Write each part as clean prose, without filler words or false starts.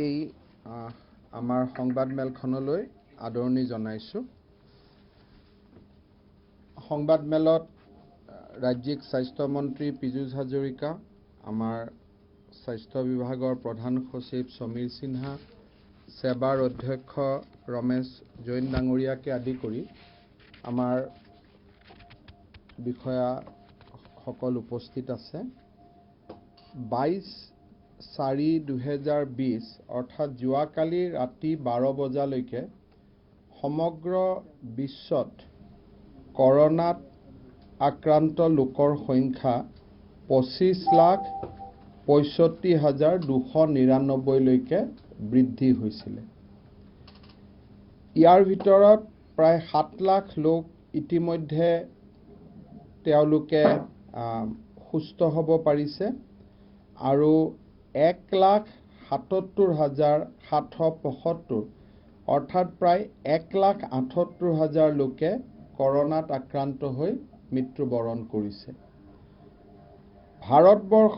এই আমাৰ সংবাদমেলখনলৈ আদৰণি জনাইছো। সংবাদমেলত ৰাজ্যিক স্বাস্থ্য মন্ত্ৰী পীযুষ হাজৰিকা, আমাৰ স্বাস্থ্য বিভাগৰ প্ৰধান সচিব সমীৰ সিনহা, সেৱাৰ অধ্যক্ষ ৰমেশ জৈন ডাঙৰীয়াকে আদি কৰি আমাৰ বিষয়াসকল উপস্থিত আছে। 22/4/2020 অৰ্থাৎ যোৱাকালি ৰাতি 12 বজালৈকে সমগ্ৰ বিশ্বত কৰোনাত আক্ৰান্ত লোকৰ সংখ্যা 25,65,299 লৈকে বৃদ্ধি হৈছিল। ইয়াৰ ভিতৰত প্ৰায় 7 লাখ লোক ইতিমধ্যে তেওঁলোকে সুস্থ হ'ব পাৰিছে আৰু 1,77,775 অৰ্থাৎ প্ৰায় 1,78,000 লোকে কৰোনাত আক্ৰান্ত হৈ মৃত্যুবৰণ কৰিছে। ভাৰতবৰ্ষ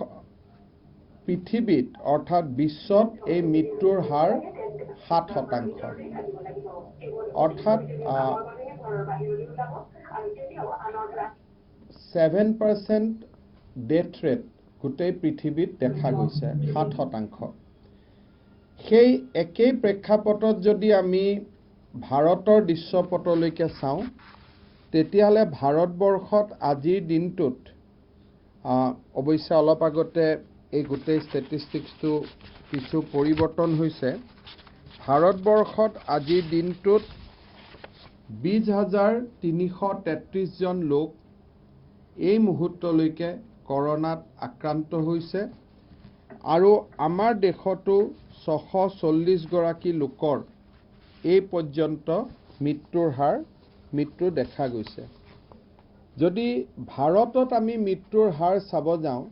পৃথিৱীত অৰ্থাৎ বিশ্বত এই মৃত্যুৰ হাৰ 7%, অৰ্থাৎ 7% ডেথ ৰেট গোটেই পৃথিৱীত দেখা গৈছে, 7%। সেই একেই প্ৰেক্ষাপটত যদি আমি ভাৰতৰ দৃশ্যপটলৈকে চাওঁ, তেতিয়াহ'লে ভাৰতবৰ্ষত আজিৰ দিনটোত অৱশ্যে অলপ আগতে এই গোটেই ষ্টেটিষ্টিক্সটো কিছু পৰিৱৰ্তন হৈছে। ভাৰতবৰ্ষত আজিৰ দিনটোত 20,333 জন লোক এই মুহূৰ্তলৈকে কৰোনাত আক্ৰান্ত হৈছে আৰু আমাৰ দেশতো 640 গৰাকী লোকৰ এই পৰ্যন্ত মৃত্যু দেখা গৈছে। যদি ভাৰতত আমি মৃত্যুৰ হাৰ চাব যাওঁ,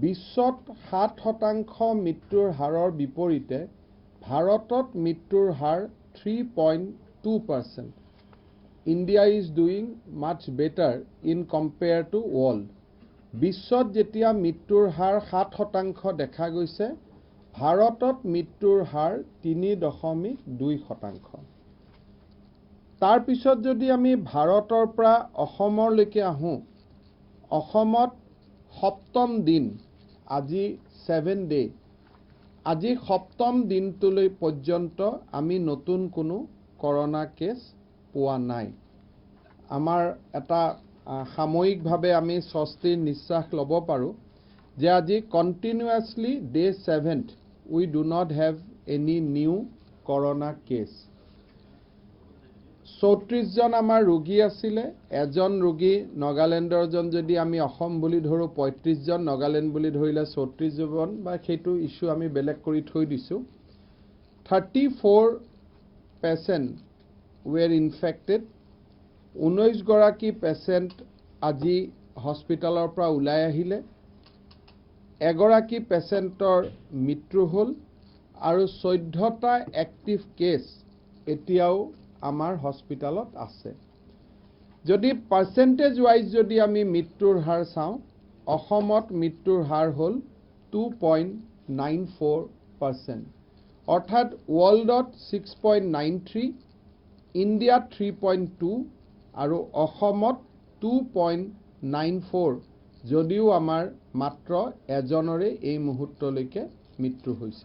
বিশ্বত 7% মৃত্যুৰ হাৰৰ বিপৰীতে ভাৰতত মৃত্যুৰ হাৰ 3.2%. India is doing much better in compare to world. বিশ্বত যেতিয়া মৃত্যুৰ হাৰ 7% দেখা গৈছে, ভাৰতত মৃত্যুৰ হাৰ 3.2%। তাৰপিছত যদি আমি ভাৰতৰ পৰা অসমলৈকে আহোঁ, অসমত সপ্তম দিন, আজি 7 ডে, আজি সপ্তম দিনটোলৈ পৰ্যন্ত আমি নতুন কোনো কৰোনা কেছ পোৱা নাই। আমাৰ এটা সাময়িকভাৱে আমি স্বস্তিৰ নিশ্বাস ল'ব পাৰোঁ যে আজি continuously day 7th we do not have any new corona case. 34 জন আমাৰ ৰোগী আছিলে। এজন ৰোগী নাগালেণ্ডৰ জন যদি আমি অসম বুলি ধৰোঁ 35 জন, নাগালেণ্ড বুলি ধৰিলে 34 জন, বা সেইটো ইছ্যু আমি বেলেগ কৰি থৈ দিছোঁ। 34 পেচেণ্ট ৱেৰ ইনফেক্টেড। 19 গৰাকী পেচেণ্ট আজি হস্পিটেলৰ পৰা ওলাই আহিলে। এগৰাকী পেচেণ্টৰ মৃত্যু হ'ল আৰু 14টা এক্টিভ কেছ এতিয়াও আমাৰ হস্পিটেলত আছে। যদি পাৰ্চেণ্টেজ ৱাইজ যদি আমি মৃত্যুৰ হাৰ চাওঁ, অসমত মৃত্যুৰ হাৰ হ'ল 2.94%, অৰ্থাৎ ৱৰ্ল্ডত 6.93, ইণ্ডিয়াত 3.2 আৰু অসমত 2.94, যদিও আমাৰ মাত্ৰ এজনৰে এই মুহূৰ্তলৈকে মৃত্যু হৈছে।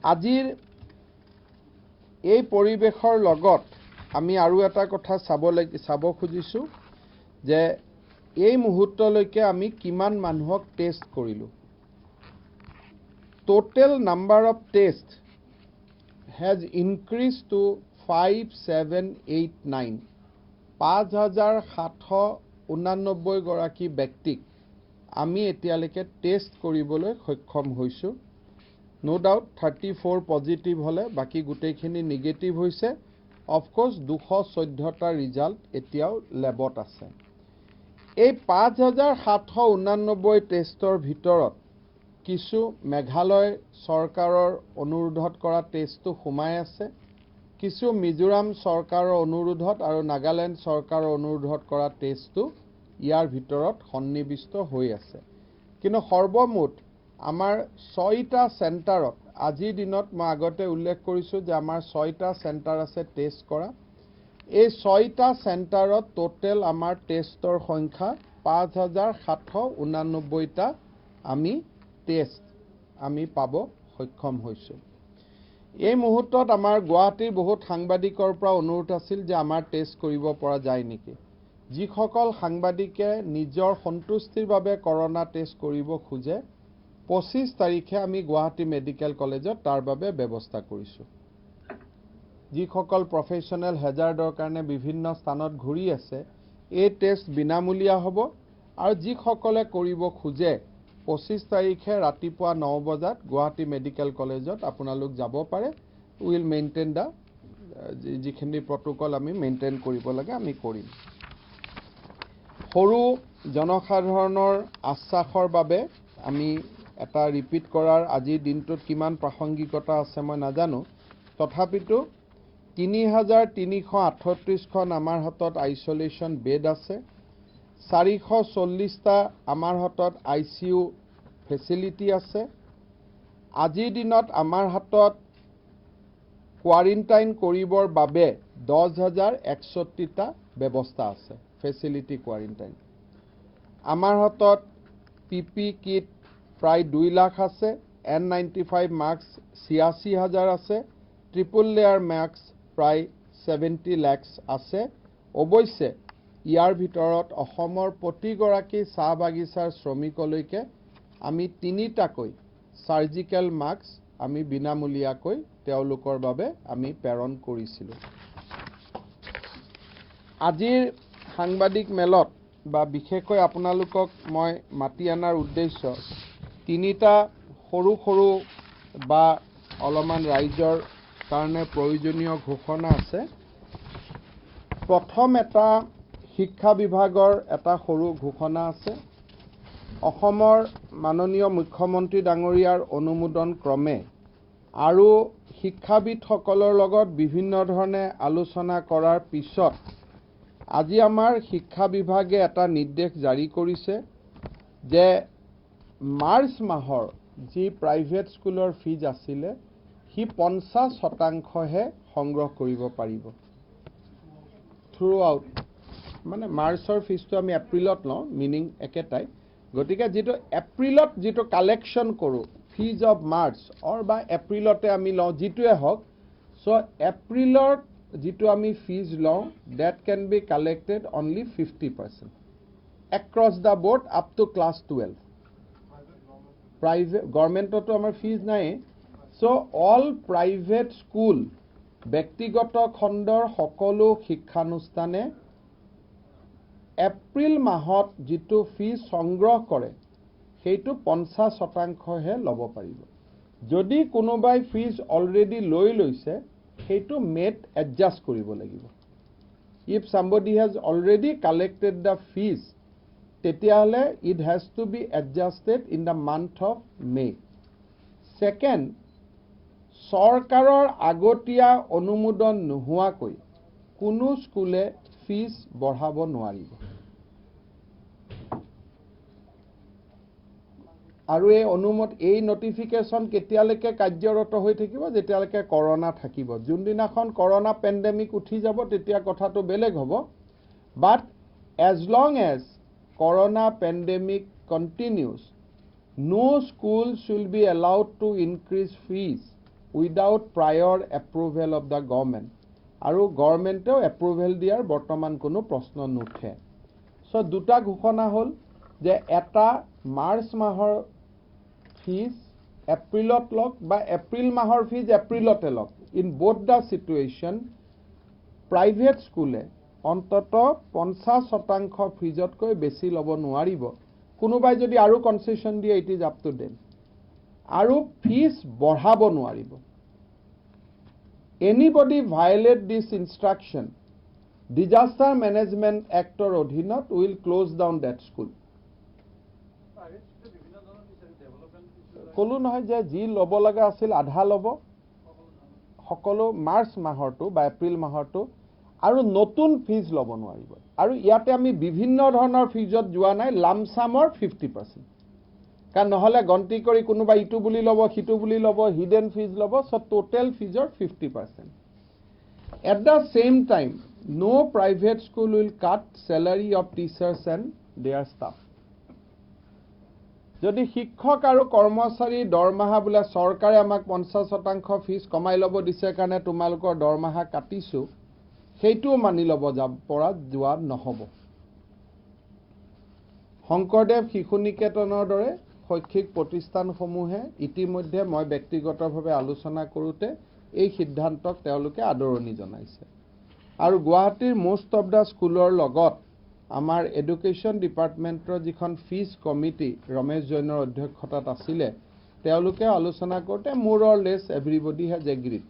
আজিৰ এই পৰিৱেশৰ লগত আমি আৰু এটা কথা চাব খুজিছোঁ যে এই মুহূৰ্তলৈকে আমি কিমান মানুহক টেষ্ট কৰিলোঁ। Total number of test has increase to 5789। 5,789 গৰাকী ব্যক্তিক আমি এতিয়ালৈকে টেষ্ট কৰিবলৈ সক্ষম হৈছোঁ। নো ডাউট 34 পজিটিভ হ'লে বাকী গোটেইখিনি নিগেটিভ হৈছে। অফক'ৰ্ছ 214টা ৰিজাল্ট এতিয়াও লেবত আছে। এই 5,789 টেষ্টৰ ভিতৰত কিছু মেঘালয় চৰকাৰৰ অনুৰোধত কৰা টেষ্টটো সোমাই আছে, কিছু মিজোৰাম চৰকাৰৰ অনুৰোধত আৰু নাগালেণ্ড চৰকাৰৰ অনুৰোধত কৰা টেষ্টটো ইয়াৰ ভিতৰত সন্নিৱিষ্ট হৈ আছে। কিন্তু সৰ্বমুঠ আমাৰ 6টা চেণ্টাৰত আজিৰ দিনত মই আগতে উল্লেখ কৰিছোঁ যে আমাৰ 6টা চেণ্টাৰ আছে টেষ্ট কৰা। এই 6টা চেণ্টাৰত টোটেল আমাৰ টেষ্টৰ সংখ্যা 5,789টা আমি টেষ্ট আমি পাব সক্ষম হৈছোঁ। এই মুহূৰ্তত আমাৰ গুৱাহাটীৰ বহুত সাংবাদিকৰ পৰা অনুৰোধ আছিল যে আমাৰ টেষ্ট কৰিব পৰা যায় নেকি। যিসকল সাংবাদিকে নিজৰ সন্তুষ্টিৰ বাবে কৰোনা টেষ্ট কৰিব খোজে 25 তাৰিখে আমি গুৱাহাটী মেডিকেল কলেজত তাৰ বাবে ব্যৱস্থা কৰিছোঁ। যিসকল প্ৰফেশ্যনেল হেজাৰ্ডৰ কাৰণে বিভিন্ন স্থানত ঘূৰি আছে এই টেষ্ট বিনামূলীয়া হ'ব আৰু যিসকলে কৰিব খোজে 25 তাৰিখে ৰাতিপুৱা 9 বজাত গুৱাহাটী মেডিকেল কলেজত আপোনালোক যাব পাৰে। উইল মেইনটেইন দা যিখিনি প্ৰট'কল আমি মেইনটেইন কৰিব লাগে আমি কৰিম। সৰু জনসাধাৰণৰ আশ্বাসৰ বাবে আমি এটা ৰিপিট কৰাৰ আজিৰ দিনটোত কিমান প্ৰাসংগিকতা আছে মই নাজানো। তথাপিতো 3,338খন আমাৰ হাতত আইচোলেশ্যন বেড আছে। 440টা আমাৰ হাতত ICU ফেচিলিটি আছে। আজিৰ দিনত আমাৰ হাতত কোৱাৰেণ্টাইন কৰিবৰ বাবে 10,061টা ব্যৱস্থা আছে ফেচিলিটি কোৱাৰেণ্টাইন। আমাৰ হাতত PP কিট প্ৰায় 2 লাখ আছে। N95 মাস্ক 86,000 আছে। ট্ৰিপল লেয়াৰ মাস্ক প্ৰায় 70 লাখ আছে। অৱশ্যে ইয়াৰ ভিতৰত অসমৰ প্ৰতিগৰাকী চাহ বাগিচাৰ শ্ৰমিকলৈকে আমি 3টাকৈ সাৰ্জিকেল মাস্ক আমি বিনামূলীয়াকৈ তেওঁলোকৰ বাবে আমি প্ৰেৰণ কৰিছিলোঁ। আজিৰ সাংবাদিক মেলত বা বিশেষকৈ আপোনালোকক মই মাতি অনাৰ উদ্দেশ্য 3টা সৰু সৰু বা অলপমান ৰাইজৰ কাৰণে প্ৰয়োজনীয় ঘোষণা আছে। প্ৰথম এটা শিক্ষা বিভাগৰ এটা সৰু ঘোষণা আছে। অসমৰ মাননীয় মুখ্যমন্ত্ৰী ডাঙৰীয়াৰ অনুমোদন ক্ৰমে আৰু শিক্ষাবিদসকলৰ লগত বিভিন্ন ধৰণে আলোচনা কৰাৰ পিছত আজি আমাৰ শিক্ষা বিভাগে এটা নিৰ্দেশ জাৰি কৰিছে যে মাৰ্চ মাহৰ যি প্ৰাইভেট স্কুলৰ ফিজ আছিলে সি 50%হে সংগ্ৰহ কৰিব পাৰিব থ্ৰু আউট। মানে মাৰ্চৰ ফিজটো আমি এপ্ৰিলত লওঁ, মিনিং একেটাই। গতিকে যিটো এপ্ৰিলত যিটো কালেকশ্যন কৰোঁ ফিজ অফ মাৰ্চ বা এপ্ৰিলতে আমি লওঁ যিটোৱে হওক, চ' এপ্ৰিলত যিটো আমি ফিজ লওঁ that can be collected only 50% across the board up to class 12। Private গভৰ্ণমেণ্টতো আমাৰ ফিজ নাই। চ' অল প্ৰাইভেট স্কুল ব্যক্তিগত খণ্ডৰ সকলো শিক্ষানুষ্ঠানে এপ্ৰিল মাহত যিটো ফিজ সংগ্ৰহ কৰে সেইটো 50%হে ল'ব পাৰিব। যদি কোনোবাই ফিজ অলৰেডি লৈছে সেইটো মেত এডজাষ্ট কৰিব লাগিব। If somebody has already collected the fees তেতিয়াহ'লে it has to be adjusted in the month of May. Second, চৰকাৰৰ আগতীয়া অনুমোদন নোহোৱাকৈ কোনো স্কুলে ফিজ বঢ়াব নোৱাৰিব। আৰু এই নটিফিকেশ্যন কেতিয়ালৈকে কাৰ্যৰত হৈ থাকিব যেতিয়ালৈকে কৰোনা থাকিব। যোনদিনাখন কৰোনা পেণ্ডেমিক উঠি যাব তেতিয়া কথাটো বেলেগ হ'ব। But as long as corona pandemic continues no schools will be allowed to increase fees without prior approval of the government. আৰু গভৰ্ণমেণ্টেও এপ্ৰুভেল দিয়াৰ বৰ্তমান কোনো প্ৰশ্ন নুঠে। চ' দুটা ঘোষণা হ'ল যে এটা মাৰ্চ মাহৰ ফিজ এপ্ৰিলত লওক বা এপ্ৰিল মাহৰ ফিজ এপ্ৰিলতে লওক। In both the situation private স্কুলে অন্তত 50% ফিজতকৈ বেছি ল'ব নোৱাৰিব। কোনোবাই যদি আৰু কনচেশ্যন দিয়ে it is up to them. আৰু ফিজ বঢ়াব নোৱাৰিব। Anybody violate this instruction, Disaster Management Actৰ অধীনত will close down that school. কলো নহয় যে যি ল'ব লগা আছিল আধা ল'ব সকলো মাৰ্চ মাহৰটো বা এপ্ৰিল মাহৰটো আৰু নতুন ফিজ ল'ব নোৱাৰিব। আৰু ইয়াতে আমি বিভিন্ন ধৰণৰ ফিজত যোৱা নাই, লামচামৰ 50%। কাৰণ নহ'লে গন্তি কৰি কোনোবা ইটো বুলি ল'ব সিটো বুলি ল'ব হিডেন ফিজ ল'ব so total ফিজৰ 50%. At the same time, no private school will cut salary of teachers and their staff. যদি শিক্ষক আৰু কৰ্মচাৰীৰ দৰমহা বোলে চৰকাৰে আমাক 50% ফিজ কমাই ল'ব দিছে কাৰণে তোমালোকৰ দৰমহা কাটিছো সেইটোও মানি ল'ব পৰা যোৱা নহ'ব। শংকৰদেৱ শিশু নিকেতনৰ দৰে শৈক্ষিক প্ৰতিষ্ঠানসমূহে ইতিমধ্যে মই ব্যক্তিগতভাৱে আলোচনা কৰোঁতে এই সিদ্ধান্তক তেওঁলোকে আদৰণি জনাইছে আৰু গুৱাহাটীৰ মোষ্ট অফ দা স্কুলৰ লগত আমাৰ এডুকেশ্যন ডিপাৰ্টমেণ্টৰ যিখন ফিজ কমিটি ৰমেশ জৈনৰ অধ্যক্ষতাত আছিলে তেওঁলোকে আলোচনা কৰোঁতে মোৰ অৰ লেছ এভৰিবডি হেজ এগ্ৰিড।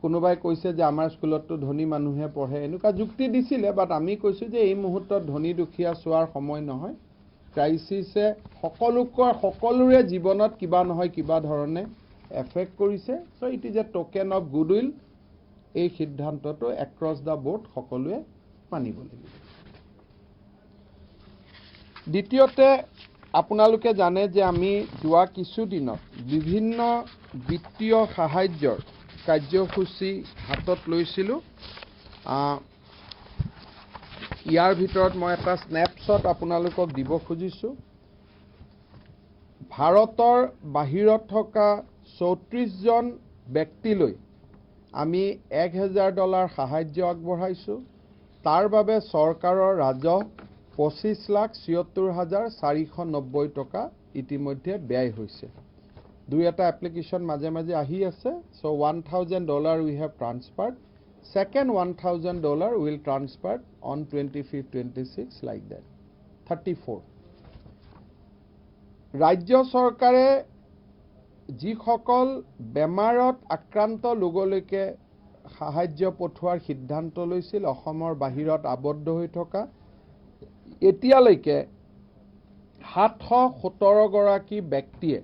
কোনোবাই কৈছে যে আমাৰ স্কুলততো ধনী মানুহে পঢ়ে এনেকুৱা যুক্তি দিছিলে বাট আমি কৈছোঁ যে এই মুহূৰ্তত ধনী দুখীয়া চোৱাৰ সময় নহয়। ক্ৰাইচিছে সকলোৰে জীৱনত কিবা নহয় কিবা ধৰণে এফেক্ট কৰিছে so it is a token of goodwill. এই সিদ্ধান্তটো এক্ৰছ দ্য বোৰ্ড সকলোৱে মানিব লাগিব। দ্বিতীয়তে আপোনালোকে জানে যে আমি যোৱা কিছুদিনত বিভিন্ন বিত্তীয় সাহায্যৰ কাৰ্যসূচী হাতত লৈছিলোঁ। ইয়াৰ ভিতৰত মই এটা স্নেপশ্বট আপোনালোকক দিব খুজিছোঁ। ভাৰতৰ বাহিৰত থকা 34জন ব্যক্তিলৈ আমি $1000 সাহায্য আগবঢ়াইছোঁ। তাৰ বাবে চৰকাৰৰ ৰাজহ 25,76,490 টকা ইতিমধ্যে ব্যয় হৈছে। দুই এটা এপ্লিকেশ্যন মাজে মাজে আহি আছে। So $1,000 we have transferred, second $1,000 will transfer on 25th, 26th like that, 34. ৰাজ্য চৰকাৰে যিসকল বেমাৰত আক্ৰান্ত লোকলৈকে সাহায্য পঠোৱাৰ সিদ্ধান্ত লৈছিল অসমৰ বাহিৰত আবদ্ধ হৈ থকা এতিয়ালৈকে 717 গৰাকী ব্যক্তিয়ে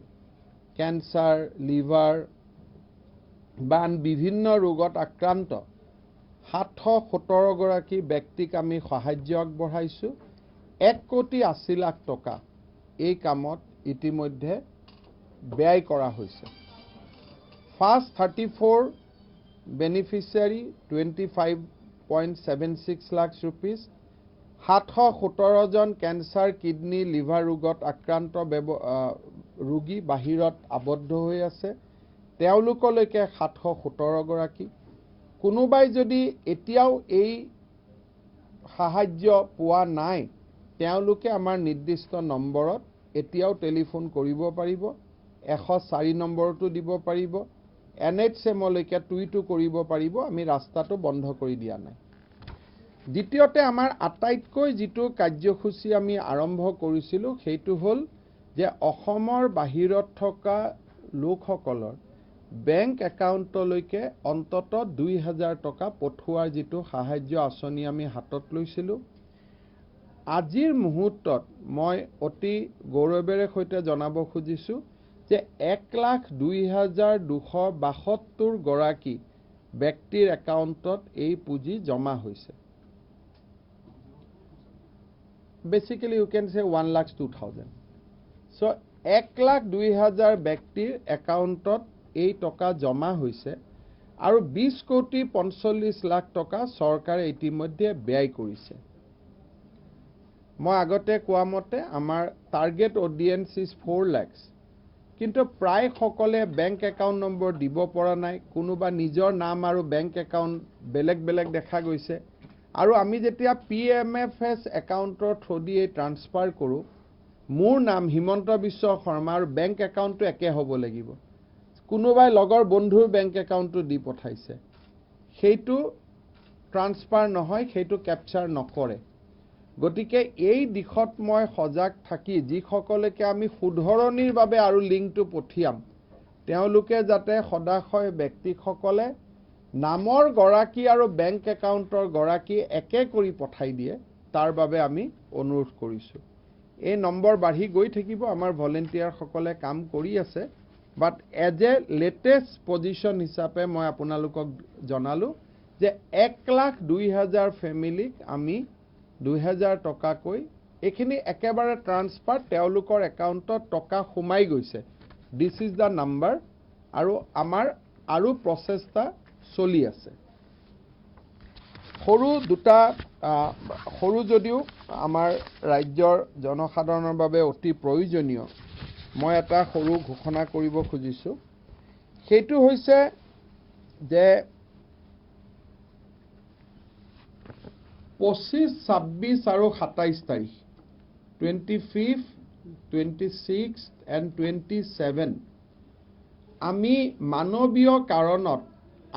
কেন্সাৰ লিভাৰ বা বিভিন্ন ৰোগত আক্ৰান্ত 717 গৰাকী ব্যক্তিক আমি সাহায্য আগবঢ়াইছোঁ। 1,80,00,000 টকা এই কামত ইতিমধ্যে ব্যয় কৰা হৈছে। First 34 beneficiary 25.76 lakh rupees. 717 জন কেন্সাৰ কিডনি লিভাৰ ৰোগত আক্ৰান্ত ৰোগী বাহিৰত আবদ্ধ হৈ আছে তেওঁলোকলৈকে 717 গৰাকী। কোনোবাই যদি এতিয়াও এই সাহায্য পোৱা নাই তেওঁলোকে আমাৰ নিৰ্দিষ্ট নম্বৰত এতিয়াও টেলিফোন কৰিব পাৰিব। 104 নম্বৰটো দিব পাৰিব। NHMলৈকে টুইটো কৰিব পাৰিব। আমি ৰাস্তাটো বন্ধ কৰি দিয়া নাই। দ্বিতীয়তে আমাৰ আটাইতকৈ যিটো কাৰ্যসূচী আমি আৰম্ভ কৰিছিলোঁ সেইটো হ'ল যে অসমৰ বাহিৰত থকা লোকসকলৰ বেংক একাউণ্টলৈকে অন্তত 2,000 টকা পঠোৱাৰ যিটো সাহায্য আঁচনি আমি হাতত লৈছিলোঁ। আজিৰ মুহূৰ্তত মই অতি গৌৰৱেৰে সৈতে জনাব খুজিছোঁ যে 1,02,272 গৰাকী ব্যক্তিৰ একাউণ্টত এই পুঁজি জমা হৈছে। বেচিক্যালি ইউ কেন সে 1,02,000। সো 1,02,000 ব্যক্তিৰ একাউণ্টত এই টকা জমা হৈছে আৰু 20,45,00,000 টকা চৰকাৰে ইতিমধ্যে ব্যয় কৰিছে। মই আগতে কোৱা মতে আমাৰ টাৰ্গেট অডিয়েন্স ইজ 4 lakhs, কিন্তু প্ৰায় সকলে বেংক একাউণ্ট নম্বৰ দিব পৰা নাই। কোনোবা নিজৰ নাম আৰু বেংক একাউণ্ট বেলেগ বেলেগ দেখা গৈছে আৰু আমি যেতিয়া PMFS একাউণ্টৰ থ্ৰুদি ট্ৰান্সফাৰ কৰোঁ মোৰ নাম হিমন্ত বিশ্ব শৰ্মা আৰু বেংক একাউণ্টটো একে হ'ব লাগিব। কোনোবাই লগৰ বন্ধুৰ বেংক একাউণ্টটো দি পঠাইছে সেইটো ট্ৰান্সফাৰ নহয়, সেইটো কেপচাৰ নকৰে। গতিকে এই দিশত মই সজাগ থাকি যিসকলকে আমি শুধৰণিৰ বাবে আৰু লিংকটো পঠিয়াম তেওঁলোকে যাতে সদাশয় ব্যক্তিসকলে নামৰ গৰাকী আৰু বেংক একাউণ্টৰ গৰাকী একে কৰি পঠাই দিয়ে তাৰ বাবে আমি অনুৰোধ কৰিছোঁ। এই নম্বৰ বাঢ়ি গৈ থাকিব। আমাৰ ভলেণ্টিয়াৰসকলে কাম কৰি আছে but as a latest position হিচাপে মই আপোনালোকক জনালোঁ যে 1,02,000 ফেমিলিক আমি 2,000 টকাকৈ এইখিনি একেবাৰে ট্ৰান্সফাৰ তেওঁলোকৰ একাউণ্টত টকা সোমাই গৈছে দিছ ইজ দ্য নাম্বাৰ আৰু আমাৰ আৰু প্ৰচেষ্টা চলি আছে সৰু যদিও আমাৰ ৰাজ্যৰ জনসাধাৰণৰ বাবে অতি প্ৰয়োজনীয় মই এটা সৰু ঘোষণা কৰিব খুজিছোঁ সেইটো হৈছে যে 25, 26 আৰু 27 তাৰিখ 25, 26 and 27 আমি মানৱীয় কাৰণত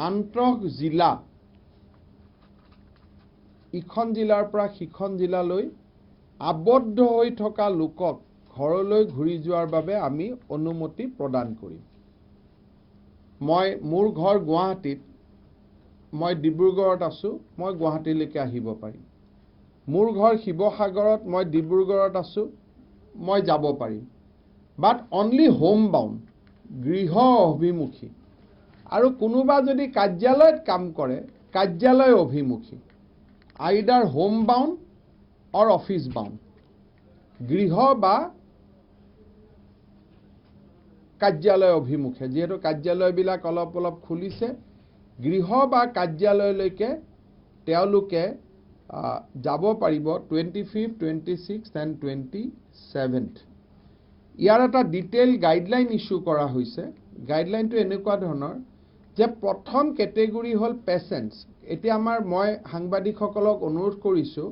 আন্তঃ জিলা ইখন জিলাৰ পৰা সিখন জিলালৈ আবদ্ধ হৈ থকা লোকক ঘৰলৈ ঘূৰি যোৱাৰ বাবে আমি অনুমতি প্ৰদান কৰিম মোৰ ঘৰ গুৱাহাটীত মই ডিব্ৰুগড়ত আছো মই গুৱাহাটীলৈকে আহিব পাৰিম মোৰ ঘৰ শিৱসাগৰত মই ডিব্ৰুগড়ত আছো মই যাব পাৰিম বাট অনলি হোম বাউণ্ড গৃহ অভিমুখী আৰু কোনোবা যদি কাৰ্যালয়ত কাম কৰে কাৰ্যালয় অভিমুখী either home bound or office bound গৃহ বা কাৰ্যালয় অভিমুখে যেহেতু কাৰ্যালয়বিলাক অলপ খুলিছে গৃহ বা কাৰ্যালয়লৈকে তেওঁলোকে যাব পাৰিব 25, 26 and 27th ইয়াৰ এটা ডিটেইল গাইডলাইন ইস্যু কৰা হৈছে গাইডলাইনটো এনেকুৱা ধৰণৰ যে প্ৰথম কেটেগৰী হল পেচেণ্টছ এতিয়া আমাৰ মই সাংবাদিকসকলক অনুৰোধ কৰিছোঁ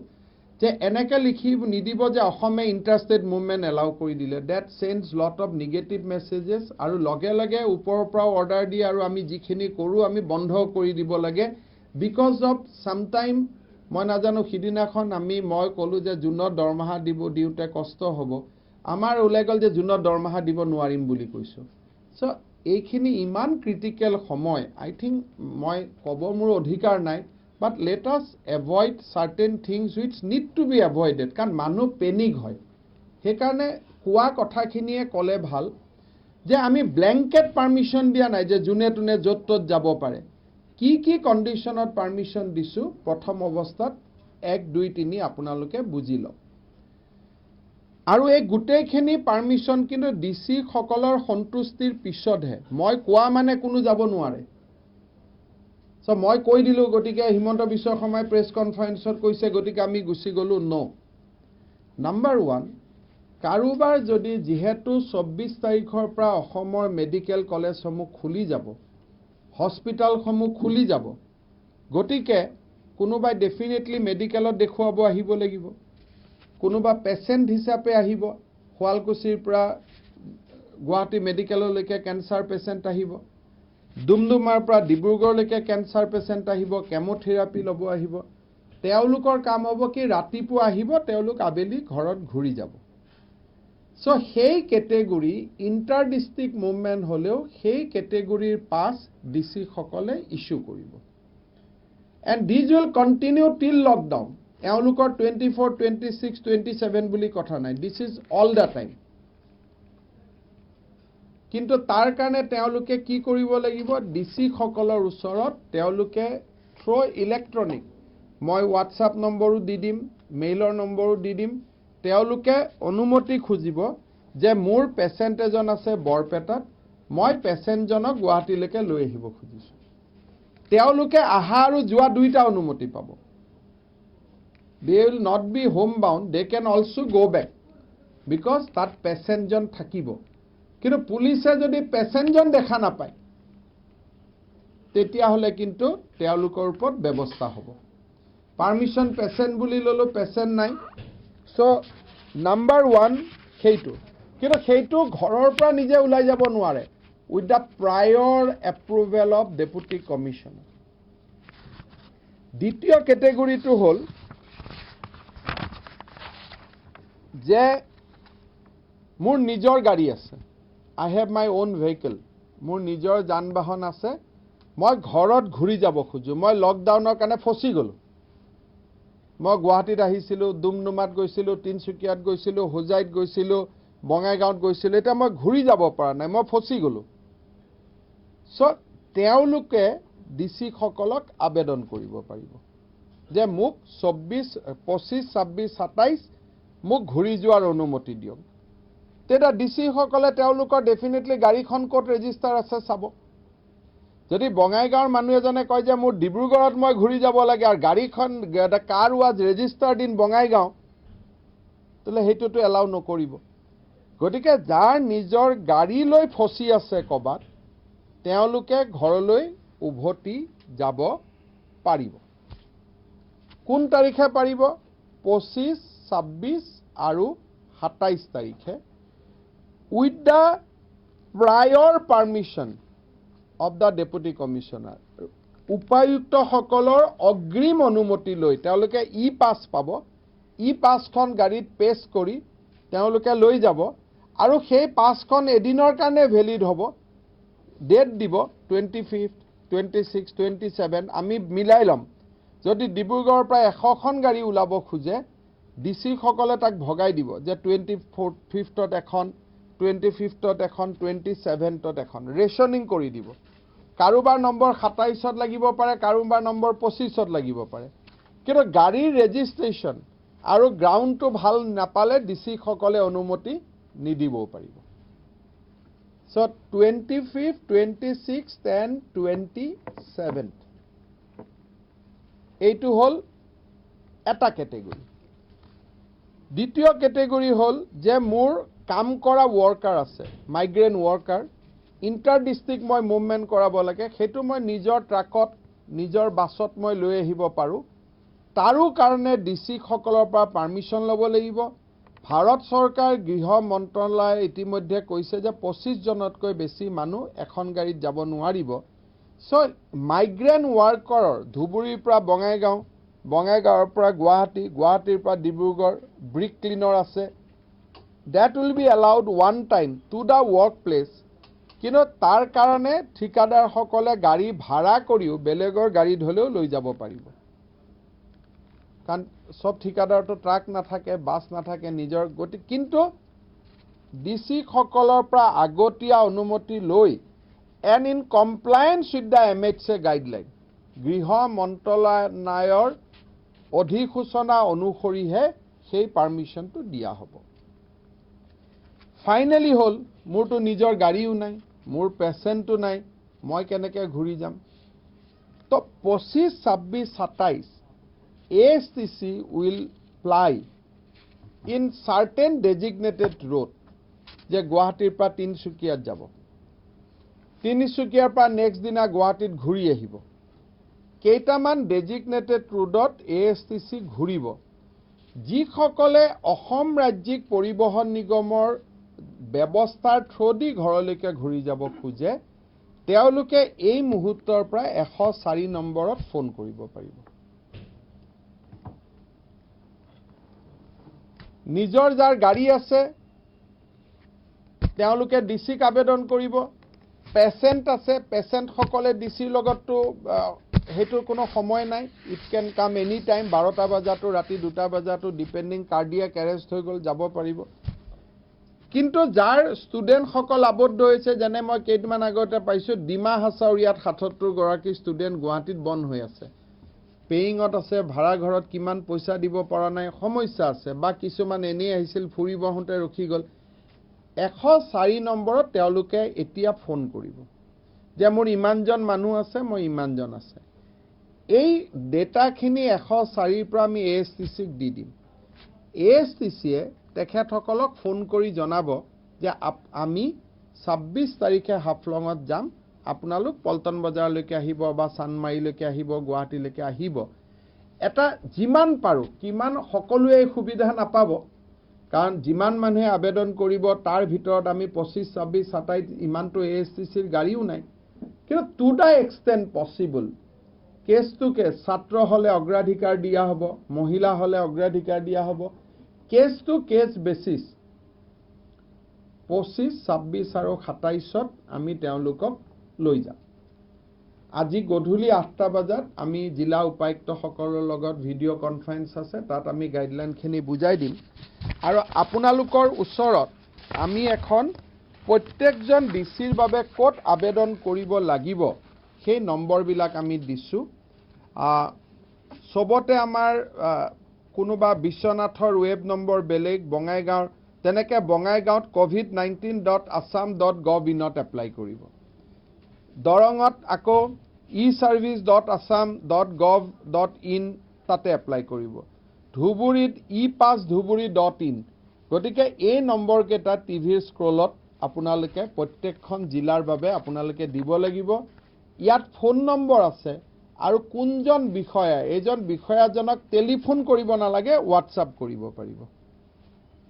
যে এনেকৈ লিখি নিদিব যে অসমে ইণ্টাৰষ্টেট মুভমেণ্ট এলাউ কৰি দিলে that sends lot of negative messages আৰু লগে লগে ওপৰৰ পৰা অৰ্ডাৰ দিয়ে আৰু আমি যিখিনি কৰোঁ আমি বন্ধ কৰি দিব লাগে বিকজ অফ সামটাইম মই নাজানো সিদিনাখন মই ক'লোঁ যে জুনত দৰমহা দিওঁতে কষ্ট হ'ব আমাৰ ওলাই গ'ল যে জুনত দৰমহা দিব নোৱাৰিম বুলি কৈছোঁ চ' এইখিনি ইমান ক্ৰিটিকেল সময় আই থিংক মই ক'ব মোৰ অধিকাৰ নাই but let us avoid certain things which need to be avoided কাৰণ মানুহ পেনিক হয় সেইকাৰণে কোৱা কথাখিনিয়ে ক'লে ভাল যে আমি ব্লেংকেট পাৰ্মিশ্যন দিয়া নাই যে যোনে তোনে য'ত ত'ত যাব পাৰে কি কণ্ডিশ্যনত পাৰ্মিশ্যন দিছোঁ প্ৰথম অৱস্থাত 1, 2, 3 আপোনালোকে বুজি লওক আৰু এই গোটেইখিনি পাৰ্মিশ্যন কিন্তু ডিসি সকলৰ সন্তুষ্টিৰ পিছতহে মই কোৱা মানে কোনো যাব নোৱাৰে সো মই কৈ দিলোঁ গতিকে হিমন্ত বিশ্ব শৰ্মাই প্ৰেছ কনফাৰেন্সত কৈছে গতিকে আমি গুচি গ'লো নো নাম্বাৰ 1 কাৰোবাৰ যদি যিহেতু 24 তাৰিখৰ পৰা অসমৰ মেডিকেল কলেজসমূহ খুলি যাব হস্পিটালসমূহ খুলি যাব গতিকে কোনোবাই ডেফিনেটলি মেডিকেলত দেখুৱাব আহিব লাগিব কোনোবা পেচেণ্ট হিচাপে আহিব শুৱালকুছিৰ পৰা গুৱাহাটী মেডিকেললৈকে কেঞ্চাৰ পেচেণ্ট আহিব ডুমডুমাৰ পৰা ডিব্ৰুগড়লৈকে কেঞ্চাৰ পেচেণ্ট আহিব কেমোথেৰাপি ল'ব আহিব তেওঁলোকৰ কাম হ'ব কি ৰাতিপুৱা আহিব তেওঁলোক আবেলি ঘৰত ঘূৰি যাব সো সেই কেটেগৰী ইণ্টাৰ ডিষ্ট্ৰিক্ট মুভমেণ্ট হ'লেও সেই কেটেগৰীৰ পাছ ডিসি সকলে ইস্যু কৰিব এণ্ড দিজ উইল কণ্টিনিউ টিল লকডাউন এওঁলোকৰ 24, 26, 27 বুলি কথা নাই this is all the time কিন্তু তাৰ কাৰণে তেওঁলোকে কি কৰিব লাগিব ডিসি সকলৰ ওচৰত তেওঁলোকে থ্ৰু ইলেক্ট্ৰনিক মই হোৱাটছআপ নম্বৰো দি দিম মেইলৰ নম্বৰো দি দিম তেওঁলোকে অনুমতি খুজিব যে মোৰ পেচেণ্ট এজন আছে বৰপেটাত মই পেচেণ্টজনক গুৱাহাটীলৈকে লৈ আহিব খুজিছোঁ তেওঁলোকে আহা আৰু যোৱা দুইটা অনুমতি পাব they will not be homebound they can also go back because that patient জন থাকিব কিন্তু পুলিচে যদি পেচেণ্ট জন দেখা নাপায় তেতিয়া হলে কিন্তু তেওঁলোকৰ ওপৰত ব্যৱস্থা হ'ব পাৰমিশন পেচেণ্ট বুলি ললো পেচেণ্ট নাই সো নাম্বাৰ 1 সেইটো কিন্তু সেইটো ঘৰৰ পৰা নিজে ওলাই যাব নোৱাৰে with the প্ৰায়ৰ approval of deputy commissioner দ্বিতীয় কেটেগৰীটো হ'ল যে মোৰ নিজৰ গাড়ী আছে আই হেভ মাই ওন ভেহিকল মোৰ নিজৰ যান বাহন আছে মই ঘৰত ঘূৰি যাব খুজো মই লকডাউনৰ কাৰণে ফসি গলো মই গুৱাহাটীত আহিছিলো ডুমডুমাত গৈছিলো তিনসুকিয়াত গৈছিলো হোজাইত গৈছিলো বঙাইগাঁৱত গৈছিলো এটা মই ঘূৰি যাব পৰা নাই মই ফসি গলো সো তেওঁলোকে ডিসি সকলক আবেদন কৰিব পাৰিব যে মোক 24, 25, 26, 27 মোক ঘূৰি যোৱাৰ অনুমতি দিয়ক তেতিয়া ডিসি সকলে তেওঁলোকৰ ডেফিনেটলি গাড়ীখন ক'ত ৰেজিষ্টাৰ আছে চাব যদি বঙাইগাঁৱৰ মানুহ এজনে কয় যে মোৰ ডিব্ৰুগড়ত মই ঘূৰি যাব লাগে আৰু গাড়ীখন কাৰ ৱাজ ৰেজিষ্টাৰ্ড ইন বঙাইগাঁও তেলে হেতুটো এলাউ নকৰিব গতিকে যাৰ নিজৰ গাড়ী লৈ ফসি আছে কবাত তেওঁলোকে ঘৰলৈ উভতি যাব পাৰিব কোন তাৰিখে পাৰিব 25 26 আৰু 27 তাৰিখে with the prior permission of the deputy commissioner উপায়ুক্ত সকলৰ অগ্ৰিম অনুমতি লৈ তেওঁলোকে ই পাছ পাব ই পাছখন গাড়ীত পেছ কৰি তেওঁলোকে লৈ যাব আৰু সেই পাছখন এদিনৰ কাৰণে ভেলিড হ'ব ডেট দিব 25 26 27 আমি মিলাই লম যদি ডিব্ৰুগড়ৰ পৰা 100খন গাড়ী ওলাব খুজে ডিসি সকলে তাক ভগাই দিব যে 25ত এখন 25ত এখন 27ত এখন ৰেশনিং কৰি দিব কাৰোবাৰ নম্বৰ 27ত লাগিব পাৰে কাৰোবাৰ নম্বৰ 25ত লাগিব পাৰে কিন্তু গাড়ীৰ ৰেজিষ্ট্ৰেচন আৰু গ্ৰাউণ্ডটো ভাল নাপালে ডিসি সকলে অনুমতি নিদিব পাৰিব সো 25 26 10 27 এইটো হল এটা ক্যাটেগৰি দ্বিতীয় ক্যাটেগৰি হল যে মোৰ কাম কৰা ওয়াৰ্কাৰ আছে মাইগ্ৰেন্ট ওয়াৰ্কাৰ ইন্টাৰ ডিস্ট্ৰিক্ট মই মুভমেন্ট কৰাব লাগে হেতু মই নিজৰ ট্ৰাকত নিজৰ বাছত মই লৈ আহিব পাৰো তাৰো কাৰণে ডিসি সকলৰ পৰা পাৰমিশন লব লাগিব ভাৰত চৰকাৰ গৃহ মন্ত্ৰালয় ইতিমধ্যে কৈছে যে 25 জনতকৈ বেছি মানুহ এখন গাড়ীত যাব নোৱাৰিব সো মাইগ্ৰেন্ট ওয়াৰ্কাৰৰ ধুবুৰীৰ পৰা বঙাইগাঁও বঙাইগাঁৱৰ পৰা গুৱাহাটী গুৱাহাটীৰ পৰা ডিব্ৰুগড় ব্ৰিক ক্লিনাৰ আছে that will be allowed one time to the workplace কিন্তু তাৰ কাৰণে ঠিকাদাৰ সকলে গাড়ী ভাড়া কৰিও বেলেগৰ গাড়ী ধলেও লৈ যাব পাৰিব কাৰণ সব ঠিকাদাৰটো ট্ৰাক নাথাকে বাস নাথাকে নিজৰ গতি কিন্তু ডিসি সকলৰ পৰা আগতীয়া অনুমতি লৈ and in compliance with the MHA guideline গৃহ মন্ত্ৰালয়ৰ অধিসূচনা অনুসৰিহে সেই পাৰমিশনটো দিয়া হ'ব ফাইনালি হল মোৰটো নিজৰ গাড়ীও নাই মোৰ পেচেণ্টটো নাই মই কেনেকৈ ঘূৰি যাম তো 25 26 27 ASTC will ply in certain designated road যে গুৱাহাটীৰ পৰা তিনচুকীয়াত যাব তিনচুকীয়াৰ পৰা নেক্সট দিনা গুৱাহাটীত ঘূৰি আহিব কেইটামান ডেজিগনেটেড ৰোডত ASTC ঘূৰিব যিসকলে অসম ৰাজ্যিক পৰিবহণ নিগমৰ ব্যৱস্থাৰ থ্ৰদি ঘৰলৈকে ঘূৰি যাব খোজে তেওঁলোকে এই মুহূৰ্তৰ পৰা 104 নম্বৰত ফোন কৰিব পাৰিব নিজৰ যাৰ গাড়ী আছে তেওঁলোকে ডিসিক আবেদন কৰিব পেশেন্ট আছে পেশেন্ট সকলে ডিসিৰ লগতটো হেতু কোনো সময় নাই it can come any time 12টা বজাতো ৰাতি 2টা বজাতো ডিপেন্ডিং কাৰ্ডিয়াক এৰেষ্ট হৈ গল যাব পাৰিব কিন্তু যাৰ ষ্টুডেন্ট সকল আবদ্ধ হৈছে যেনে মই কেইদিনমান আগতে পাইছো ডিমা হাছাউৰিয়াত 77 গৰাকী ষ্টুডেন্ট গুৱাহাটীত বন্ধ হৈ আছে পেইঙত আছে ভাড়া ঘৰত কিমান পইচা দিব পৰা নাই সমস্যা আছে বা কিছুমান এনে আহিছিল ফুৰিব হওঁতে ৰখি গল 104 নম্বৰত তেওঁলোকে এতিয়া ফোন কৰিব যে মোৰ ইমানজন মানুহ আছে মই ইমানজন আছে এই ডেটাখিনি 104 ৰ পৰা আমি ASTC দি দিম ASTC এ তেখেতসকলক ফোন কৰি জনাব যে আমি 26 তাৰিখে হাফলঙত যাম আপোনালোক পল্টন বজাৰলৈকে আহিব বা চানমাৰীলৈকে আহিব গুৱাহাটীলৈকে আহিব এটা যিমান পাৰো কিমান সকলোৱে সুবিধা নাপাব কাৰণ যিমান মানুহে আবেদন কৰিব তাৰ ভিতৰত আমি 25 26 27 ইমানটো ASTC ৰ গাড়ীও নাই কিন্তু to the extent possible case to case ছাত্ৰ হলে অগ্ৰাধিকাৰ দিয়া হ'ব মহিলা হলে অগ্ৰাধিকাৰ দিয়া হ'ব কেস টু কেস বেসিস 25 26 আৰু 27ত আমি তেওঁলোকক লৈ যাম আজি গধূলি 8টা বজাত আমি জিলা উপায়ুক্ত সকলৰ লগত ভিডিঅ' কনফাৰেন্স আছে তাত আমি গাইডলাইন খিনি বুজাই দিম আৰু আপোনালোকৰ ওচৰত আমি এখন প্ৰত্যেকজন ডিসিৰ বাবে কোট আবেদন কৰিব লাগিব সেই নম্বৰ বিলাক আমি দিছো সবতে আমাৰ কোনোবা বিশ্বনাথৰ ৱেব নম্বৰ বেলেগ বঙাইগাঁৱৰ তেনেকৈ বঙাইগাঁৱত covid19.assam.gov.in এপ্লাই কৰিব দৰঙত আকৌ eservice.assam.gov.in তাতে এপ্লাই কৰিব ধুবুৰীত epassdhuburi.in গতিকে এই নম্বৰ কেইটা টিভিৰ স্ক্ৰলত আপোনালোকে প্ৰত্যেকখন জিলাৰ বাবে আপোনালোকে দিব লাগিব ইয়াত ফোন নম্বৰ আছে আৰু কোনজন বিষয়া এজন বিষয়াজনক টেলিফোন কৰিব নালাগে হোৱাটছআপ কৰিব পাৰিব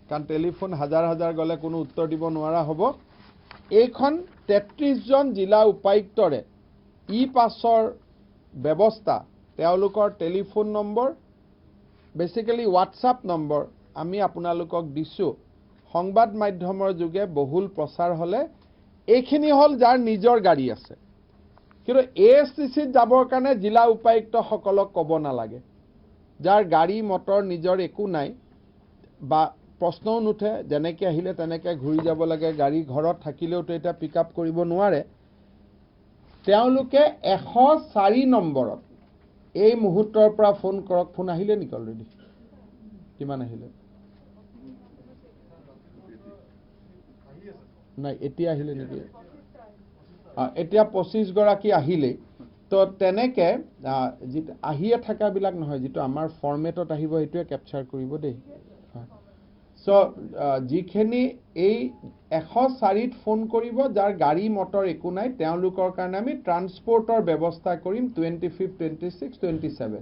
কাৰণ টেলিফোন হাজাৰ হাজাৰ গলে কোনো উত্তৰ দিব নোৱাৰা হ'ব এইখন 33 জন জিলা উপায়ুক্তৰে ই পাছৰ ব্যৱস্থা তেওঁলোকৰ telephone number basically WhatsApp number আমি আপোনালোকক দিছো সংবাদ মাধ্যমৰ যোগে বহুল প্ৰচাৰ হলে এইখিনি হল যাৰ নিজৰ গাড়ী আছে কিন্তু এএসটিসিত যাবৰ কাৰণে জিলা উপায়ুক্ত সকলক ক'ব নালাগে যাৰ গাড়ী মটৰ নিজৰ একো নাই বা প্ৰশ্নও নুঠে যেনেকৈ আহিলে তেনেকৈ ঘূৰি যাব লাগে গাড়ী ঘৰত থাকিলেও তো এটা পিকআপ কৰিব নোৱাৰে তেওঁলোকে 104 নম্বৰত এই মুহূৰ্তৰ পৰা ফোন কৰক ফোন আহিলে নেকি অলৰেডি কিমান আহিলে নাই এতিয়া আহিলে নেকি এতিয়া 25 গৰাকী আহিলে তো তেনেকে আহিয়ে থাকা বিলাক নহয় যেটো আমাৰ ফৰমেটত আহিব হেতুৱে ক্যাপচাৰ কৰিব দেই সো যিখিনি এই 104ত ফোন কৰিব যাৰ গাড়ী মটৰ একো নাই তেওঁলোকৰ কাৰণে আমি ট্ৰান্সপোৰ্টৰ ব্যৱস্থা কৰিম 25 26 27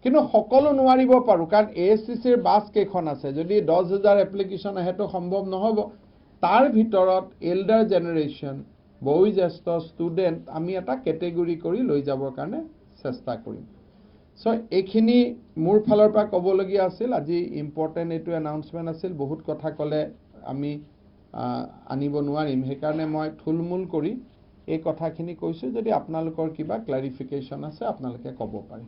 কিন্তু সকলো নোৱাৰিব পাৰো কাৰণ এএসটিসিৰ বাস কেখন আছে যদি 10000 এপ্লিকেশন আহেটো সম্ভৱ নহব তাৰ ভিতৰত এল্ডাৰ জেনাৰেশন বয়োজ্যেষ্ঠ ষ্টুডেন্ট আমি এটা ক্যাটেগৰি কৰি লৈ যাবৰ কাৰণে চেষ্টা কৰিম সো এইখিনি মোৰ ফালৰ পৰা ক'বলগীয়া আছিল আজি ইম্পৰ্টেন্ট এটো এনাউন্সমেন্ট আছিল বহুত কথা ক'লে আমি আনিব নোৱাৰিম সেইকাৰণে মই থুলমূল কৰি এই কথাখিনি কৈছো যদি আপোনালোকৰ কিবা ক্লাৰিফিকেশন আছে আপোনালোকে ক'ব পাৰে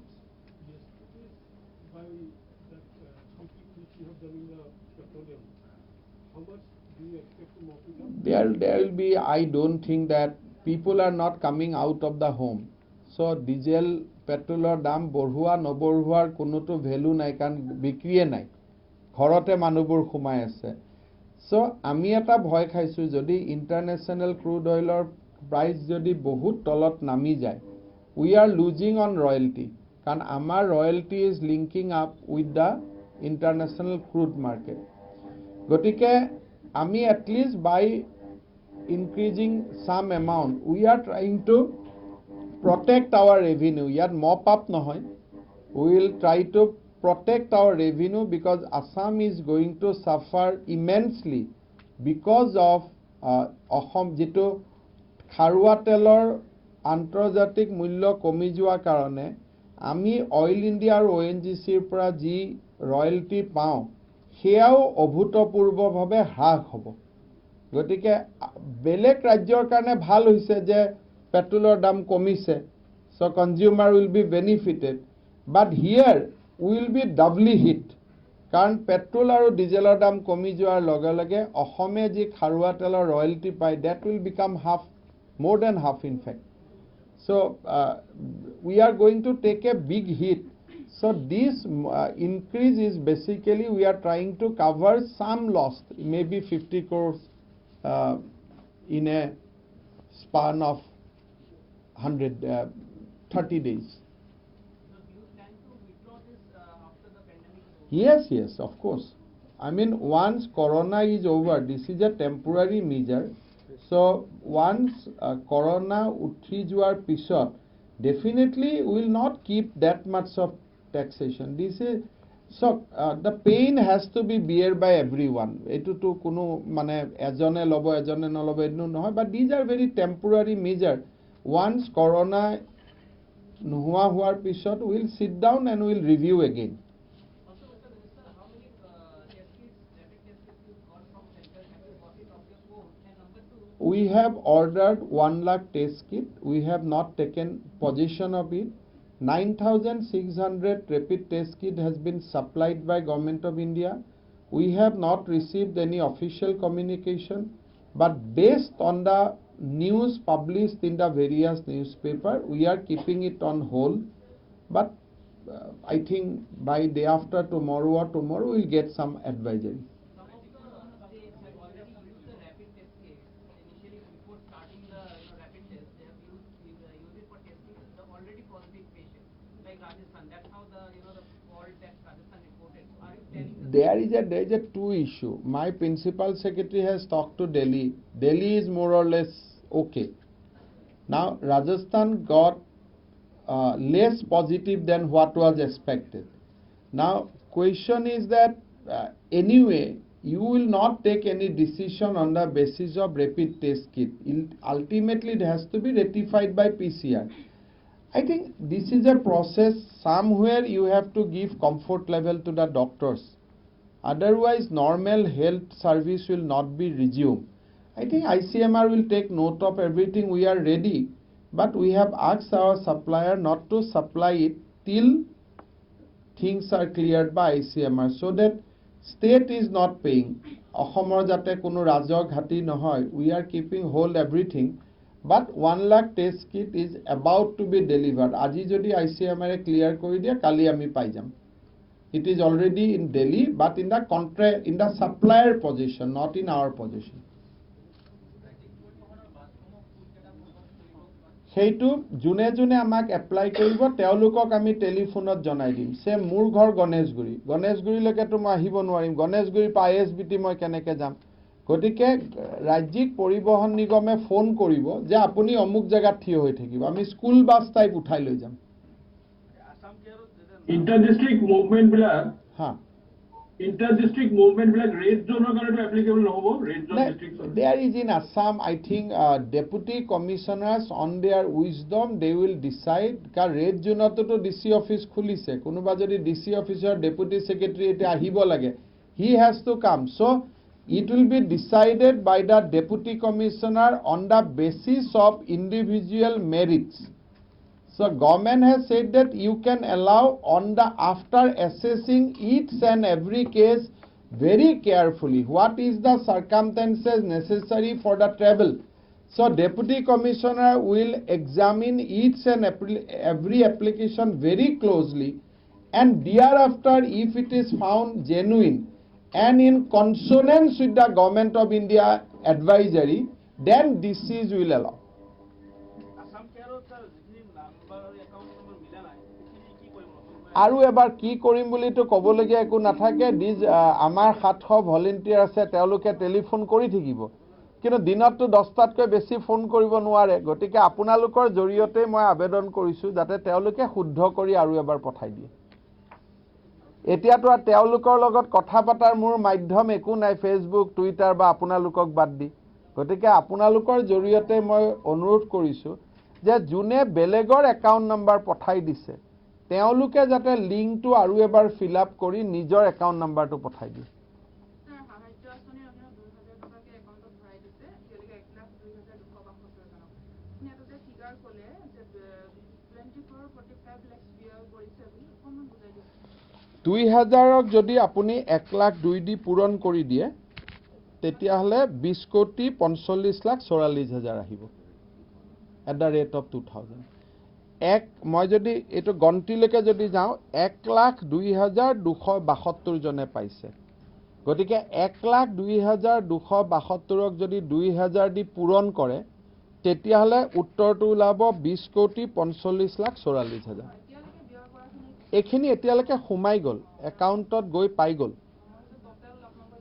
There will be, I don't think that people are not coming out of the home. So diesel, petrolor dam borhua noborhuar konoto value নাই কাৰণ বিক্ৰিয়ে নাই ঘৰতে মানুহবোৰ ঘুমাই আছে so আমি এটা ভয় খাইছো যদি ইন্টাৰনেশনাল ক্ৰুড অইলৰ প্ৰাইস যদি বহুত তলত নামি যায় we are losing on royalty কাৰণ আমাৰ royalty is linking up with the international crude market গতিকে আমি at least by increasing some amount we are trying to protect our revenue yet mop up nohoy we will try to protect our revenue because Assam is going to suffer immensely because of Assam যেটো খাৰুৱা তেলৰ আন্তৰ্জাতিক মূল্য কমি যোৱা কাৰণে আমি oil India আৰু ওএনজিসিৰ পৰা যি ৰয়েলটি পাও সেয়াও অভূতপূৰ্বভাৱে হ্ৰাস হ'ব গতিকে বেলেগ ৰাজ্যৰ কাৰণে ভাল হৈছে যে পেট্ৰলৰ দাম কমিছে so consumer will be benefited but here we will be doubly hit কাৰণ পেট্ৰল আৰু ডিজেলৰ দাম কমি যোৱাৰ লগে লগে অসমে যি খাৰুৱা তেলৰ ৰয়েলটি পায় that will become half more than half in fact so we are going to take a big hit so this increase is basically we are trying to cover some loss maybe 50 crores in a span of 130 days. So do you plan to withdraw this after the pandemic is over? Yes, of course. I mean, once Corona is over, this is a temporary measure. So once Corona uthi juar pisot, definitely we will not keep that much of taxation. This is so the pain has to be bear by everyone. Etu to kuno mane ejone lobo ejone nolobo ednu nohoy but these are very temporary measure. Once Corona nohua huar pisot we will sit down and we will review again. Also, Mr. Minister, how many test kits, rapid test kits you got from center? Have you got it of your own? And number two, we have ordered 1 lakh test kit. We have not taken possession of it. 9,600 rapid test kit has been supplied by Government of India. We have not received any official communication, but based on the news published in the various newspaper, we are keeping it on hold. But I think by day after tomorrow or tomorrow we'll get some advisory. There is a two issue. My principal secretary has talked to Delhi. Delhi is more or less okay. Now Rajasthan got less positive than what was expected. Now question is that anyway you will not take any decision on the basis of rapid test kit. Ultimately it has to be ratified by PCR. I think this is a process. Somewhere you have to give comfort level to the doctors. Otherwise normal health service will not be resumed. I think ICMR will take note of everything. We are ready. But we have asked our supplier not to supply it till things are cleared by ICMR, so that state is not paying. Ahomor jate kono rajok hati nohoy. We are keeping hold everything. But 1 lakh test kit is about to be delivered. Aji jodi ICMR clear kori dia, kali ami pai jam. It is already in Delhi, but in the supplier position, not in our position. সেইটো জুনে জুনে আমাক apply কৰিব তেওঁলোকক আমি টেলিফোনত জনাই দিম সে মোৰ ঘৰ গণেশগুৰিলৈকেতো মই আহিব নোৱাৰিম গণেশগুৰিৰ পৰা ISBT মই কেনেকৈ যাম গতিকে ৰাজ্যিক পৰিবহণ নিগমে ফোন কৰিব যে আপুনি অমুক জায়গাত থিয় হৈ থাকিব আমি স্কুল বাছ টাইপ উঠাই লৈ যাম inter-district movement বিলাক হা inter-district movement বিলাক red zone কাৰণে applicable নহব red zone district there is in Assam I think deputy commissioners on their wisdom they will decide ka red zone to DC office khulise konoba jodi DC officer deputy secretary eta ahibo lage he has to come so it will be decided by the deputy commissioner on the basis of individual merits. So government has said that you can allow on the after assessing each and every case very carefully what is the circumstances necessary for the travel. So deputy commissioner will examine each and every application very closely and thereafter if it is found genuine and in consonance with the government of India advisory then DCs will allow. আৰু এবাৰ কি কৰিম বুলি তো ক'বলগীয়া একো নাথাকে আমাৰ 700 ভলেন্টিয়াৰ আছে তেওঁলোকে টেলিফোন কৰি থাকিব কিন্তু দিনততো 10টাতকৈ বেছি ফোন কৰিব নোৱাৰে গতিকে আপোনালোকৰ জৰিয়তে মই আবেদন কৰিছো যাতে তেওঁলোকে শুদ্ধ কৰি আৰু এবাৰ পঠাই দিয়ে এতিয়াতো তেওঁলোকৰ লগত কথা পাতাৰ মোৰ মাধ্যম একো নাই ফেসবুক টুইটাৰ বা আপোনালোকক বাদ দি গতিকে আপোনালোকৰ জৰিয়তে মই অনুৰোধ কৰিছো যে যোনে বেলেগৰ একাউণ্ট নম্বৰ পঠাই দিছে তেওঁলোকে যাতে লিংকটো আৰু এবাৰ ফিল আপ কৰি নিজৰ একাউণ্ট নম্বৰটো পঠাই দিয়ে দুই হাজাৰক যদি আপুনি 1,02,000 দি পূৰণ কৰি দিয়ে তেতিয়াহলে 20,45,44,000 আহিব at the rate of 2,000 মই যদি এটো গন্তিলৈকে যদি যাও 1,02,272 জনে পাইছে গতিকে 1,02,272ক যদি 2,000 দি পূৰণ কৰে তেতিয়াহলে উত্তৰটো ওলাব 20,45,44,000 এখিনি এতিয়ালৈকে সোমাই গল একাউণ্টত গৈ পাই গল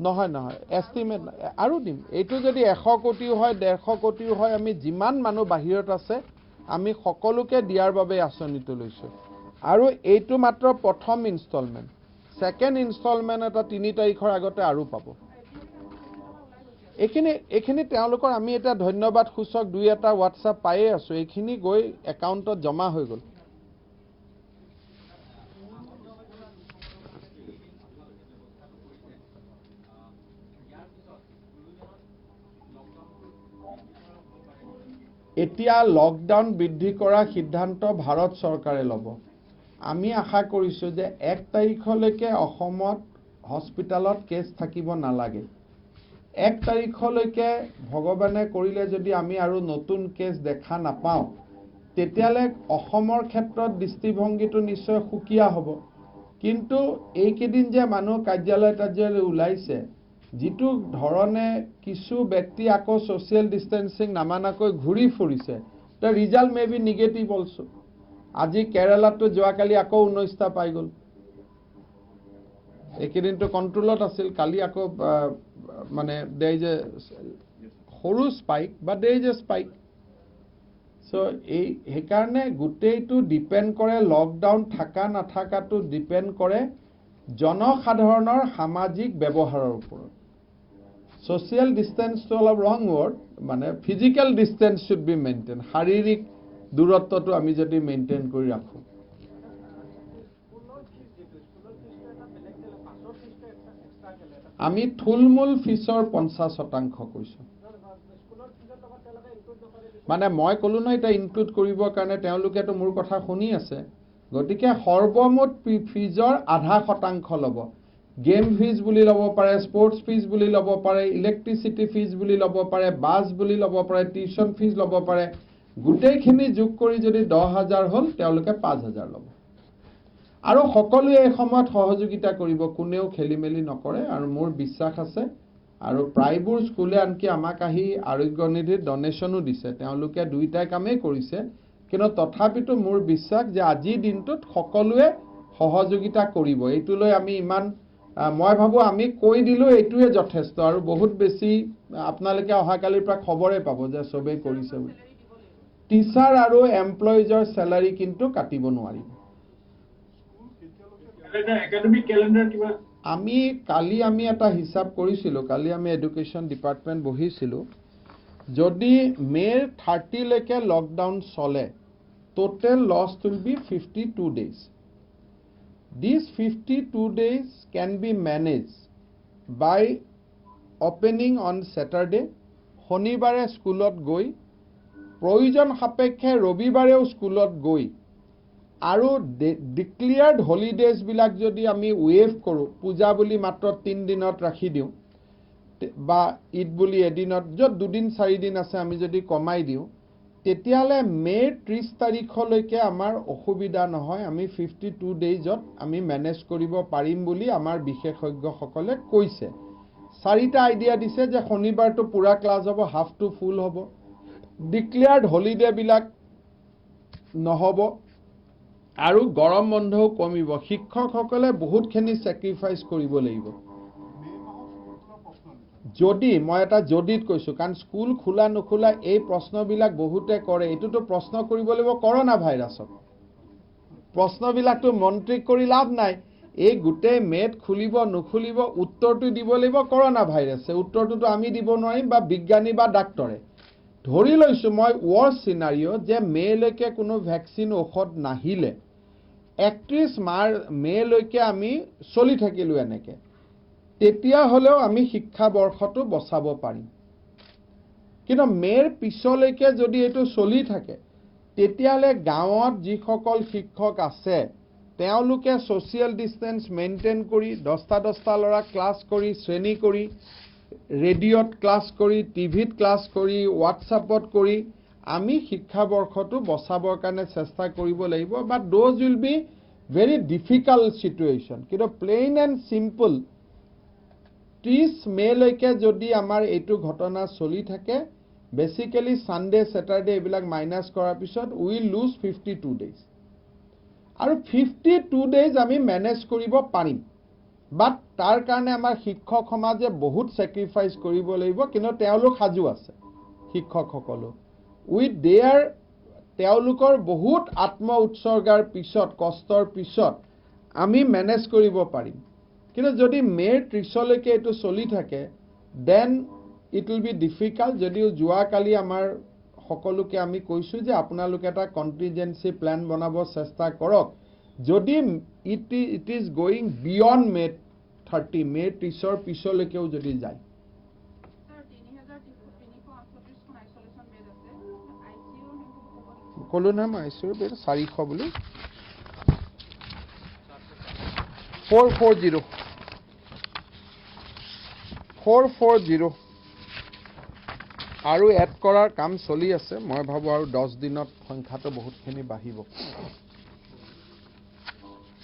নহয় এস্টিমেট আৰু দিম এইটো যদি 100 কোটিও হয় 150 কোটিও হয় আমি যিমান মানুহ বাহিৰত আছে আমি সকলোকে দিয়াৰ বাবে আঁচনিটো লৈছো আৰু এইটো মাত্ৰ প্ৰথম ইনষ্টলমেন্ট সেকেন্ড ইনষ্টলমেন্ট এটা 3 তাৰিখৰ আগতে আৰু পাব এখিনি তেওঁলোকৰ আমি এটা ধন্যবাদ সূচক দুই এটা WhatsApp পায়ে আছো এখিনি গৈ একাউণ্টত জমা হৈ গল এতিয়া লকডাউন বৃদ্ধি কৰা সিদ্ধান্ত ভাৰত চৰকাৰে ল'ব আমি আশা কৰিছো যে 1 তাৰিখলৈকে অসমত হস্পিটালত কেছ থাকিব নালাগে 1 তাৰিখলৈকে ভগৱানে কৰিলে যদি আমি আৰু নতুন কেছ দেখা নাপাওঁ তেতিয়ালে অসমৰ ক্ষেত্ৰত দৃষ্টিভংগীটো নিশ্চয় সুকীয়া হ'ব কিন্তু এইকেইদিন যে মানুহ কাৰ্যালয় ওলাইছে যিটো ধৰণে কিছু ব্যক্তি আকৌ সোশ্যাল ডিস্টেন্সিং নামানাকৈ ঘূৰি ফুৰিছে the result may be negative also আজি কেৰালাতো যোৱাকালি আকৌ 19টা পাই গ'ল একেদিনটো কন্ট্ৰোলত আছিল কালি আকৌ মানে there is a সৰু spike but there is a spike so এই হেকাৰণে গুটেইটো ডিপেন্ড কৰে লকডাউন থাকা নাথাকাটো ডিপেন্ড কৰে জনসাধাৰণৰ সামাজিক ব্যৱহাৰৰ ওপৰত social distance to all wrong word মানে physical distance should be maintained শাৰীৰিক দূৰত্বটো আমি যদি মেইনটেইন কৰি ৰাখো আমি থুলমূল ফিছৰ 50% কৈছো মানে মই কলো ন এটা ইনক্লুড কৰিবৰ কাৰণে তেওঁলোকেতো মোৰ কথা শুনি আছে গতিকে সৰ্বমুঠ ফিজৰ 0.5% ল'ব গেম ফিজ বুলি ল'ব পাৰে স্পৰ্টছ ফিজ বুলি ল'ব পাৰে ইলেক্ট্ৰিচিটি ফিজ বুলি ল'ব পাৰে বাছ বুলি ল'ব পাৰে টিউশন ফিজ ল'ব পাৰে গুটেইখিনি যোগ কৰি যদি 10,000 হ'ল তেওঁলোকে 5,000 ল'ব আৰু সকলোৱে এই সময়ত সহযোগিতা কৰিব কোনেও খেলিমেলি নকৰে আৰু মোৰ বিশ্বাস আছে আৰু প্ৰায়বোৰ স্কুলে আনকি আমাক আহি আৰোগ্য নিধিৰ ডনেশ্যনো দিছে তেওঁলোকে দুইটা কামেই কৰিছে কিন্তু তথাপিতো মোৰ বিশ্বাস যে আজি দিনটোত সকলোৱে সহযোগিতা কৰিব এইটোলৈ আমি ইমান মই ভাবো আমি কৈ দিলো এইটোৱে যথেষ্ট আৰু বহুত বেছি আপোনালোকে অহাকালিৰ পৰা খবৰে পাব যে সবে কৰিছে টিচাৰ আৰু এমপ্লয়িজৰ স্যালাৰি কিন্তু কাটিব নোৱাৰিব একাডেমিক ক্যালেন্ডাৰ কিবা আমি কালি আমি এটা হিসাব কৰিছিলো কালি আমি এডুকেশন ডিপাৰ্টমেন্ট বহিছিলো যদি মেৰ 30 লৈকে লকডাউন চলে total loss will be 52 days these 52 days can be managed by opening on Saturday শনিবাৰে স্কুলত গৈ প্ৰয়োজন সাপেক্ষে ৰবিবাৰেও স্কুলত গৈ আৰু ডিক্লেয়াৰ্ড হলিডেজ বিলাক যদি আমি ওয়েভ কৰো পূজা বুলি মাত্ৰ 3 দিনত ৰাখি দিও বা ঈদ বুলি এদিনত যত দুদিন 4 দিন আছে আমি যদি কমাই দিও তেতিয়ালে মে 30 তাৰিখলৈকে আমাৰ অসুবিধা নহয় আমি 52 ডেজত আমি মেনেজ কৰিব পাৰিম বুলি আমাৰ বিশেষজ্ঞসকলে কৈছে চাৰিটা আইডিয়া দিছে যে শনিবাৰটো পুৰা ক্লাছ হ'ব হাফ টু ফুল হ'ব ডিক্লেয়াৰ্ড হলিডে বিলাক নহব আৰু গৰম বন্ধও কমিব শিক্ষকসকলে বহুতখিনি স্যাক্ৰিফাইস কৰিব লাগিব যদি মই এটা জডিত কৈছো কাৰণ স্কুল খোলা নখোলা এই প্ৰশ্নবিলাক বহুতে কৰে এটোটো প্ৰশ্ন কৰিব লাগিব কৰোনা ভাইৰাছত প্ৰশ্নবিলাকটো মন্ত্ৰী কৰি লাভ নাই এই গুটে মেট খুলিব নখুলিব উত্তৰটো দিব লাগিব কৰোনা ভাইৰাছে উত্তৰটো আমি দিব নোৱাৰিম বা বিজ্ঞানী বা ডাক্তৰে ধৰি লৈছো মই ওয়াৰ্স সিনাৰিও যে মে লৈকে কোনো ভ্যাকচিন ঔষধ নাহিলে 31 মে লৈকে আমি চলি থাকিলো এনেকে তেতিয়া হলেও আমি শিক্ষা বৰ্ষটো বচাব পাৰিম কিন্তু মেৰ পিছলৈকে যদি এটো চলি থাকে তেতিয়ালে গাঁৱত যিসকল শিক্ষক আছে তেওঁলোকে সোশ্যাল ডিস্টেন্স মেইনটেইন কৰি 10টা লৰা ক্লাস কৰি শ্ৰেণী কৰি ৰেডিঅ'ত ক্লাস কৰি টিভিত ক্লাস কৰি হোৱাটছআপত কৰি আমি শিক্ষা বৰ্ষটো বচাবৰ কাৰণে চেষ্টা কৰিব লাগিব but those will be very difficult situation কিন্তু প্লেইন এণ্ড সিম্পল 30 মে লৈকে যদি আমাৰ এইটো ঘটনা চলি থাকে বেসিক্যালি সানডে স্যাটাৰডে এইবিলাক মাইনাস কৰাৰ পিছত উইল লুজ 52 ডেজ আৰু 52 ডেজ আমি মেনেজ কৰিব পাৰিম বাট তাৰ কাৰণে আমাৰ শিক্ষক সমাজে বহুত স্যাক্ৰিফাইস কৰিব লাগিব কিন্তু তেওঁলোক সাজু আছে শিক্ষকসকল উইথ দেয়াৰ তেওঁলোকৰ বহুত আত্ম উৎসৰ্গাৰ পিছত কষ্টৰ পিছত আমি মেনেজ কৰিব পাৰিম কিন্তু যদি মে 30 লৈকে এটো চলি থাকে then it will be difficult যদিও যোৱা কালি আমাৰ সকলোকে আমি কৈছো যে আপোনালোকে এটা কন্টিনজেন্সি প্ল্যান বনাব চেষ্টা কৰক যদি ইট ইজ গোইং বিয়ন্ড মে 30 মে 30 ৰ পিছলৈকেও যদি যায় কলো না মই আইসিইউ বেড 400 বুলি 440 440 আৰু এড কৰাৰ কাম চলি আছে মই ভাবো আৰু 10 দিনত সংখ্যাটো বহুতখিনি বাঢ়িব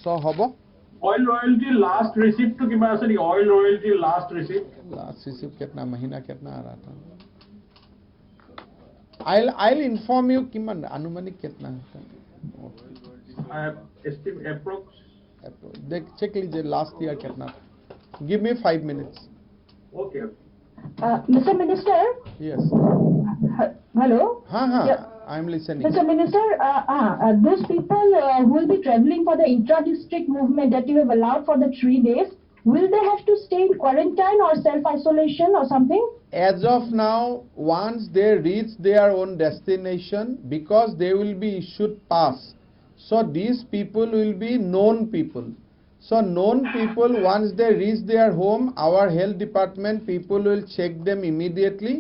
সো হ'ব Oil royalty last receipt to कितना ऐसे नहीं oil royalty last receipt last receive कितना महीना कितना आ रहा था I'll inform you किमान अनुमानिक कितना है estimate approx देख चेक लीजिए लास्ट ईयर कितना give me 5 minutes okay Mr. Minister, yes hello. हाँ हाँ Yeah. I am listening Mr. Minister, those people who will be traveling for the intra-district movement that you have allowed for the 3 days, will they have to stay in quarantine or self-isolation or something? As of now, once they reach their own destination, because they will be issued pass, so these people will be known people. So known people, once they reach their home, our health department people will check them immediately.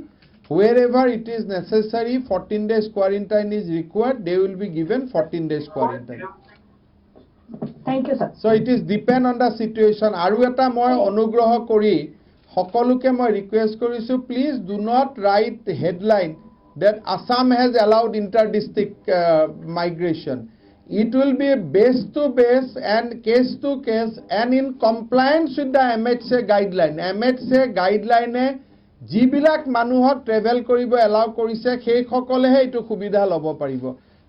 Wherever it is necessary, 14 days quarantine is required, they will be given 14 days quarantine. Thank you, sir. So it is depend on the situation. আৰু এটা মই অনুগ্ৰহ কৰি সকলোকে মই request কৰিছো please do not right headline that Assam has allowed inter-district migration. It will be base to base and case to case and in compliance with the MHA guideline. MHA guideline যিবিলাক মানুহক travel কৰিব allow কৰিছে সেই সকলেহে এইটো সুবিধা ল'ব পাৰিব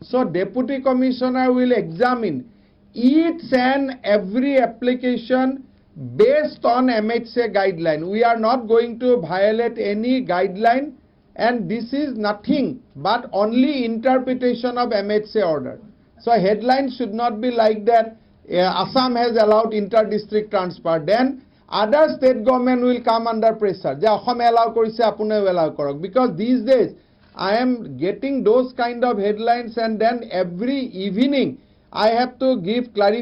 so deputy commissioner will examine each and every application based on MHA guideline. We are not going to violate any guideline and this is nothing but only interpretation of MHA order. So headline should not be like that Assam has allowed inter-district transfer. Then other state government will come under pressure. Je Assam allow korise apune allow korok. Because these days I am getting those kind of headlines and then every evening I have to give clarification.